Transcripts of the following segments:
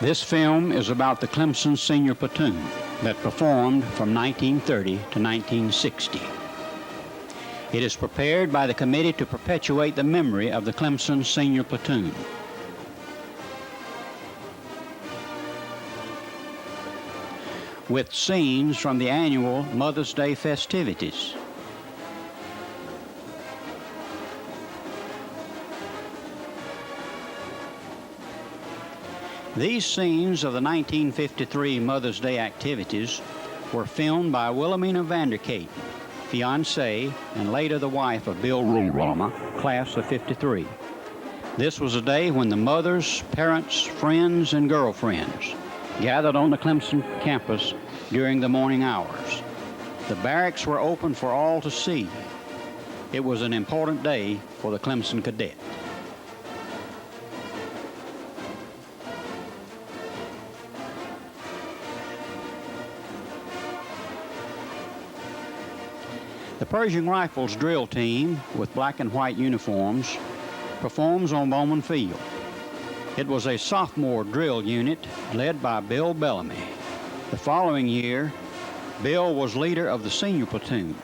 This film is about the Clemson Senior Platoon that performed from 1930 to 1960. It is prepared by the committee to perpetuate the memory of the Clemson Senior Platoon. With scenes from the annual Mother's Day festivities. These scenes of the 1953 Mother's Day activities were filmed by Wilhelmina Vanderkaten, fiancée and later the wife of Bill Rollrama, class of '53. This was a day when the mothers, parents, friends, and girlfriends gathered on the Clemson campus during the morning hours. The barracks were open for all to see. It was an important day for the Clemson cadet. The Pershing Rifles drill team, with black and white uniforms, performs on Bowman Field. It was a sophomore drill unit led by Bill Bellamy. The following year, Bill was leader of the senior platoon.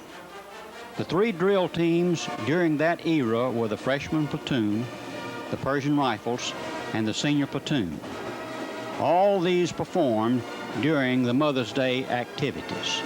The three drill teams during that era were the freshman platoon, the Pershing Rifles, and the senior platoon. All these performed during the Mother's Day activities.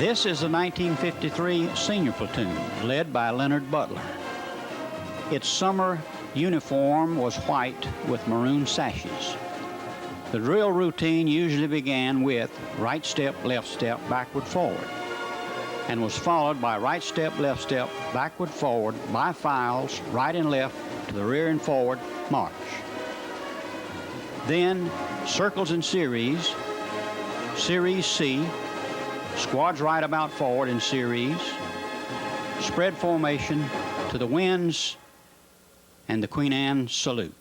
This is the 1953 Senior Platoon, led by Leonard Butler. Its summer uniform was white with maroon sashes. The drill routine usually began with right step, left step, backward, forward, and was followed by right step, left step, backward, forward, by files, right and left, to the rear and forward, march. Then circles in series, Series C, squads right about forward in series, spread formation to the winds, and the Queen Anne salute.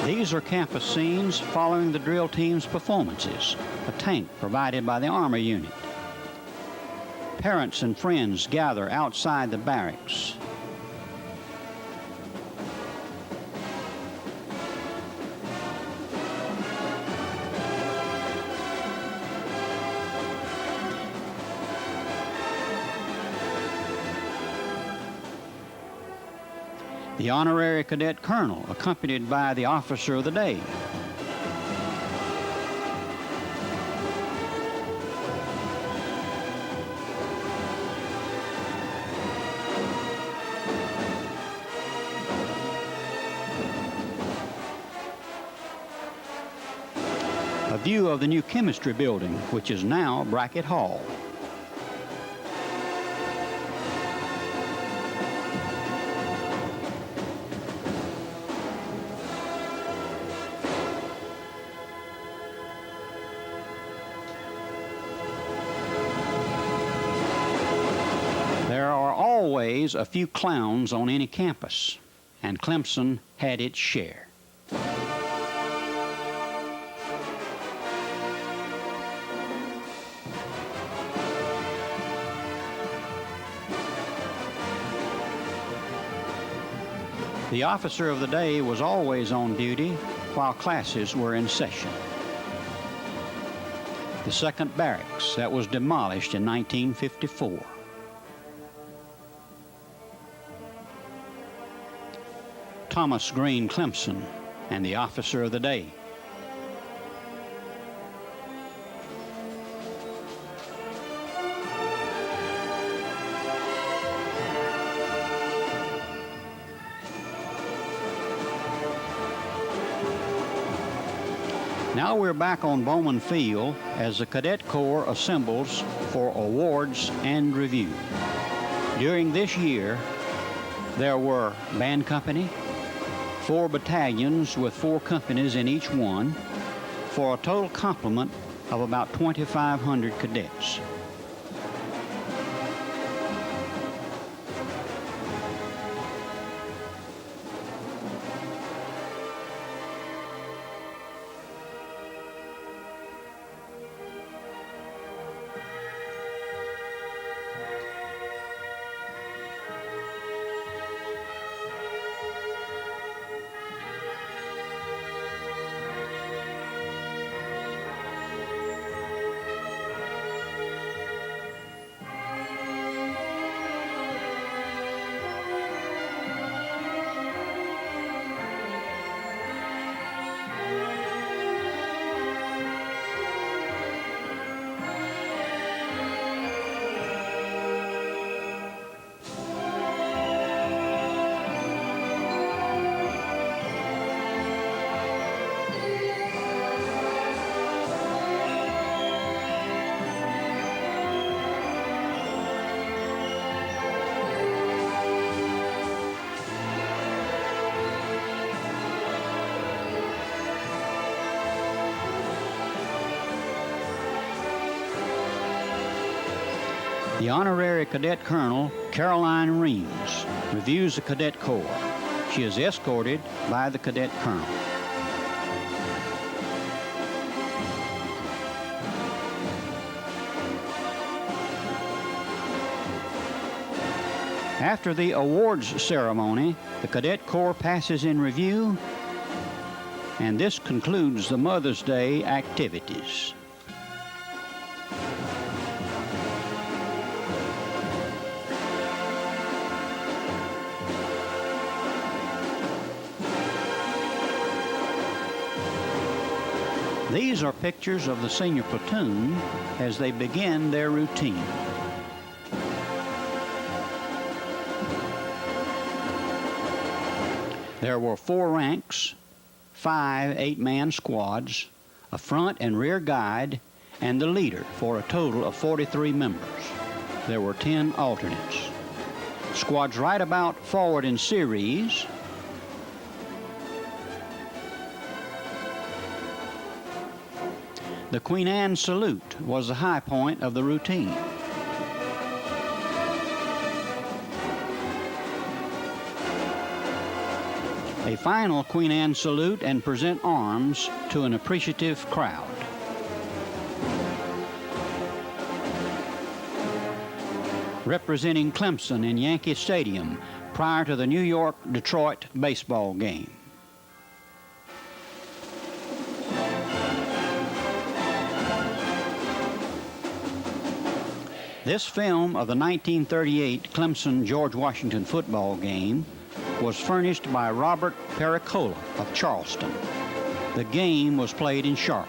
These are campus scenes following the drill team's performances, a tank provided by the Army unit. Parents and friends gather outside the barracks. The honorary cadet colonel, accompanied by the officer of the day. A view of the new chemistry building, which is now Brackett Hall. There are always a few clowns on any campus, and Clemson had its share. The officer of the day was always on duty while classes were in session. The second barracks that was demolished in 1954. Thomas Green Clemson and the officer of the day. Now we're back on Bowman Field as the Cadet Corps assembles for awards and review. During this year, there were band company, 4 battalions with 4 companies in each one, for a total complement of about 2,500 cadets. The Honorary Cadet Colonel, Caroline Reams, reviews the Cadet Corps. She is escorted by the Cadet Colonel. After the awards ceremony, the Cadet Corps passes in review, and this concludes the Mother's Day activities. These are pictures of the senior platoon as they begin their routine. There were 4 ranks, 5 8-man squads, a front and rear guide, and the leader for a total of 43 members. There were 10 alternates. Squads right about forward in series. The Queen Anne salute was the high point of the routine. A final Queen Anne salute and present arms to an appreciative crowd. Representing Clemson in Yankee Stadium prior to the New York-Detroit baseball game. This film of the 1938 Clemson-George Washington football game was furnished by Robert Pericola of Charleston. The game was played in Charlotte.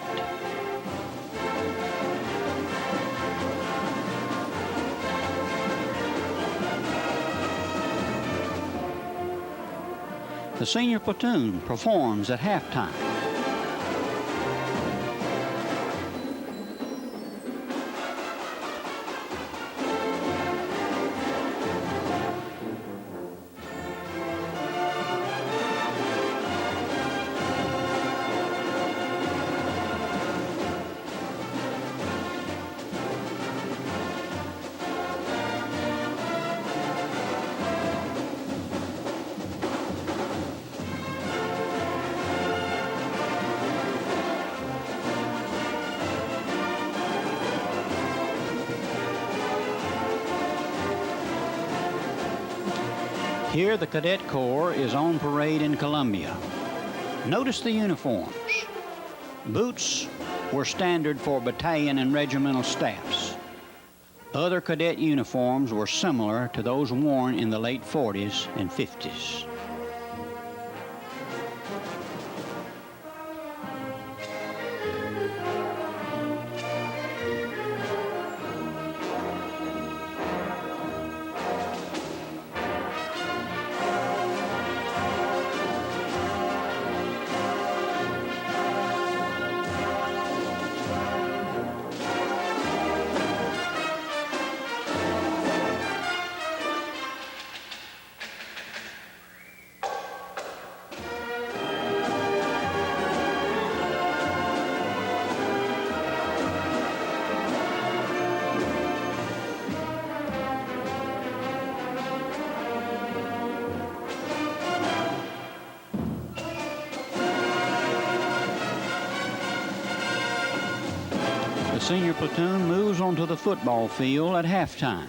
The senior platoon performs at halftime. Here the Cadet Corps is on parade in Columbia. Notice the uniforms. Boots were standard for battalion and regimental staffs. Other cadet uniforms were similar to those worn in the late 40s and 50s. The senior platoon moves onto the football field at halftime.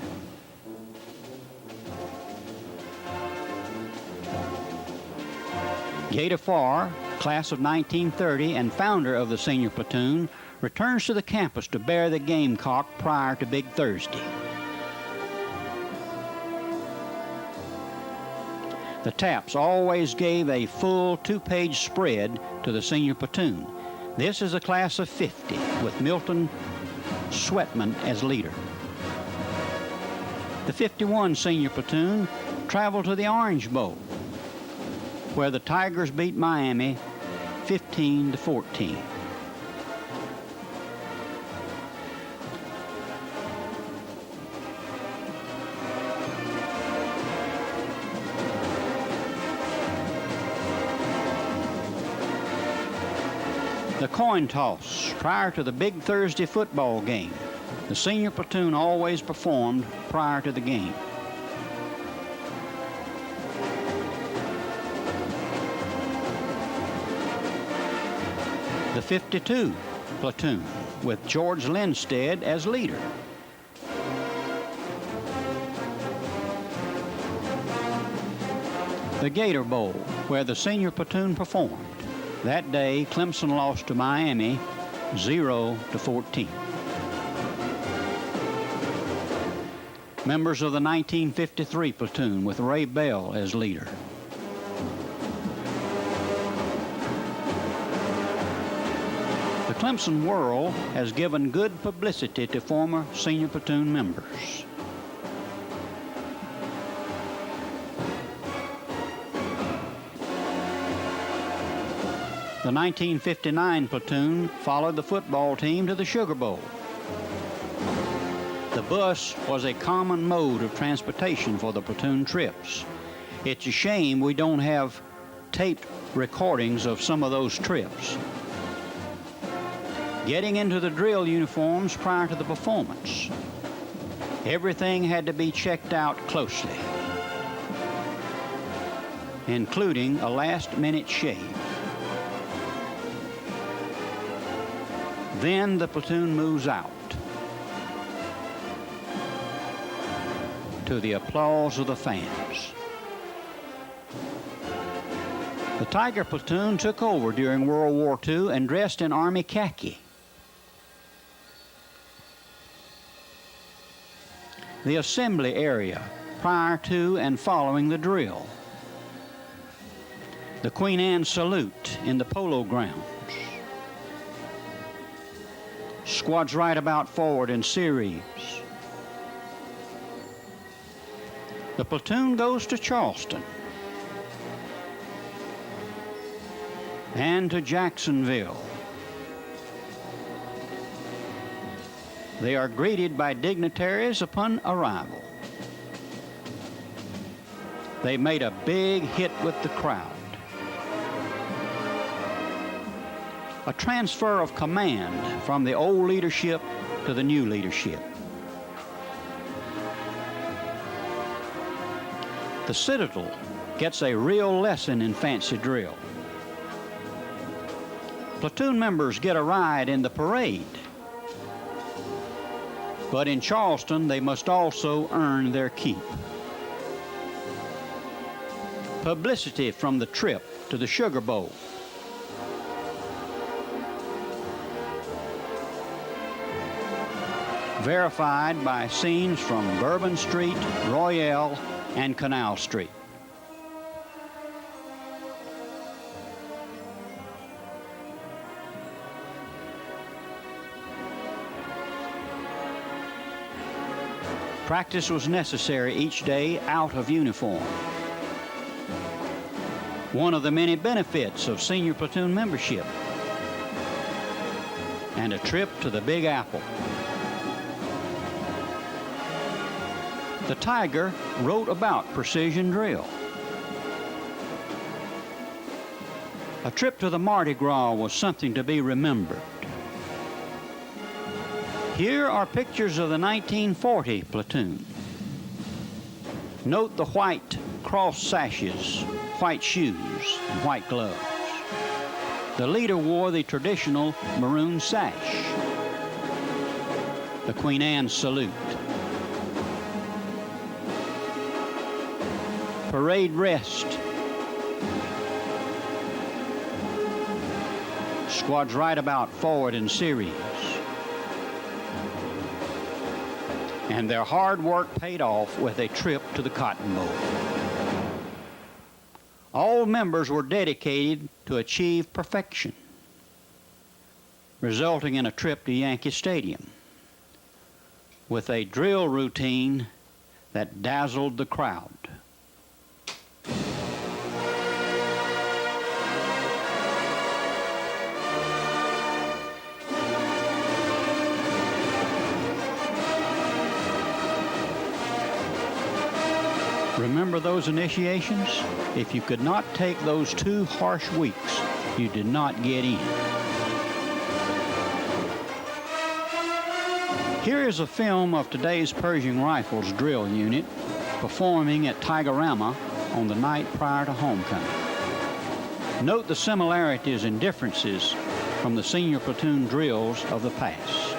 Gator Farr, class of 1930 and founder of the senior platoon, returns to the campus to bear the Gamecock prior to Big Thursday. The Taps always gave a full 2-page spread to the senior platoon. This is a class of 50 with Milton Sweatman as leader. The 51 senior platoon traveled to the Orange Bowl, where the Tigers beat Miami 15-14. The coin toss prior to the Big Thursday football game. The senior platoon always performed prior to the game. The 52 platoon with George Lindstedt as leader. The Gator Bowl, where the senior platoon performed. That day, Clemson lost to Miami 0-14. Members of the 1953 platoon with Ray Bell as leader. The Clemson Whirl has given good publicity to former senior platoon members. The 1959 platoon followed the football team to the Sugar Bowl. The bus was a common mode of transportation for the platoon trips. It's a shame we don't have taped recordings of some of those trips. Getting into the drill uniforms prior to the performance. Everything had to be checked out closely. including a last-minute shave. Then the platoon moves out to the applause of the fans. The Tiger Platoon took over during World War II and dressed in Army khaki. The assembly area prior to and following the drill. The Queen Anne salute in the polo grounds. Squads right about forward in series. The platoon goes to Charleston and to Jacksonville. They are greeted by dignitaries upon arrival. They made a big hit with the crowd. A transfer of command from the old leadership to the new leadership. The Citadel gets a real lesson in fancy drill. Platoon members get a ride in the parade. But in Charleston, they must also earn their keep. Publicity from the trip to the Sugar Bowl. Verified by scenes from Bourbon Street, Royale, and Canal Street. Practice was necessary each day out of uniform. One of the many benefits of senior platoon membership. And a trip to the Big Apple. The Tiger wrote about precision drill. A trip to the Mardi Gras was something to be remembered. Here are pictures of the 1940 platoon. Note the white cross sashes, white shoes, and white gloves. The leader wore the traditional maroon sash. The Queen Anne salute. Parade rest. Squads right about forward in series. And their hard work paid off with a trip to the Cotton Bowl. All members were dedicated to achieve perfection, resulting in a trip to Yankee Stadium with a drill routine that dazzled the crowd. Remember those initiations? If you could not take those 2 harsh weeks, you did not get in. Here is a film of today's Pershing Rifles drill unit performing at Tigerama on the night prior to homecoming. Note the similarities and differences from the senior platoon drills of the past.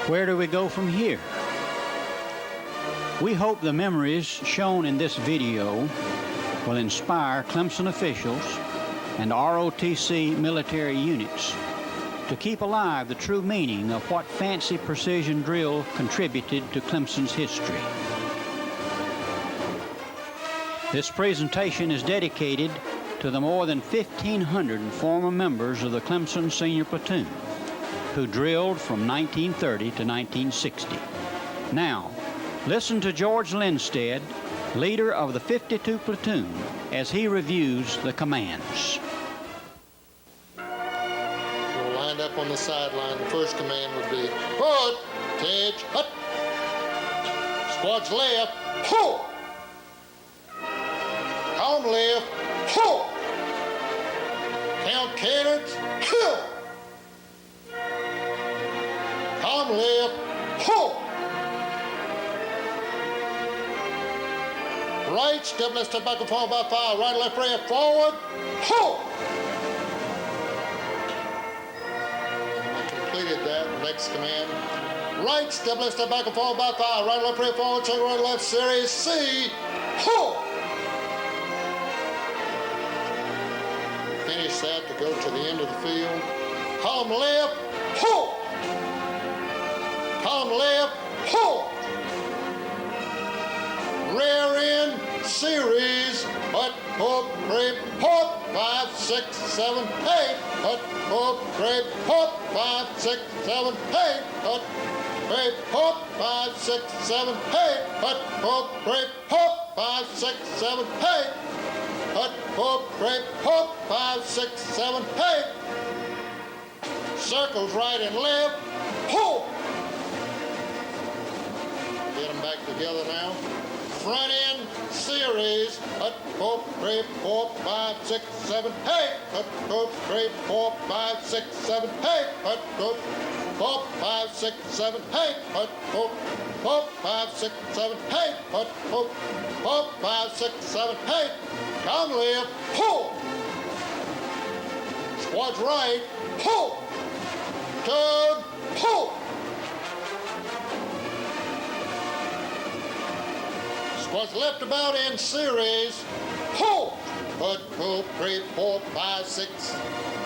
Where do we go from here? We hope the memories shown in this video will inspire Clemson officials and ROTC military units to keep alive the true meaning of what fancy precision drill contributed to Clemson's history. This presentation is dedicated to the more than 1,500 former members of the Clemson Senior Platoon who drilled from 1930 to 1960. Now, listen to George Lindstead, leader of the 52 Platoon, as he reviews the commands. We're lined up on the sideline. The first command would be, forward, edge, hut. Squad's left, pull. Column left, pull. Count cadence, pull. Column left, pull. Right, step left, step back and forward by 5. Right, left, right, forward, pull. Completed that. Next command. Right, step left, step back and forward by 5. Right, left, right, forward, check right, left, series C, pull. Finish that to go to the end of the field. Column left, pull. Column left, pull. Rear end, series, hut, hook, creep, hook, 5, 6, 7, 8. Hut, hook, creep, hook, 5, 6, 7, 8. Hut, creep, hook, 5, 6, 7, 8. Hut, hook, creep, hook, 5, 6, 7, 8. Hut, hook, creep, hook, 5, 6, 7, 8. Circles right and left, pull. Get them back together now. Front end, series, hut, hook, creep, 4, 5, 6, 7, 8. Hut, hook, creep, 4, 5, 6, 7, 8. Hut, hook, 4, 5, 6, 7, 8. Hut, hook, 4, 5, 6, 7, 8. Hut, hook, 4, 5, 6, 7, 8. Come left, pull. Squad's right, pull. Turn, pull. Squad's left about in series, pull. Hut, hook, creep, 4, 5, 6,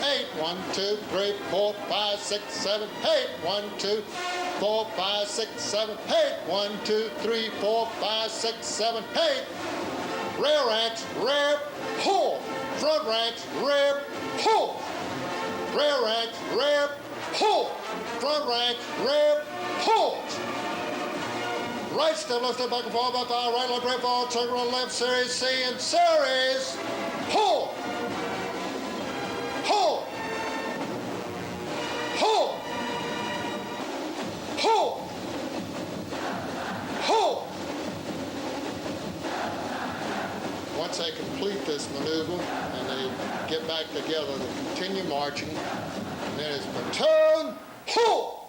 8. 1, 2, 3, 4, 5, 6, 7, 8. 1, 2, 4, 5, 6, 7, 8. 1, 2, 3, 4, 5, 6, 7, 8. Rear ranks, rear, pull. Front ranks, rear, pull. Rear ranks, rear, pull. Front ranks, rear, pull. Right step, left step, back and forward by 5. Right, left, right, forward, circle on left, series C and series, pull. Pull. Pull. Pull. Pull. Once they complete this maneuver and they get back together, they continue marching, and then it's platoon, pull.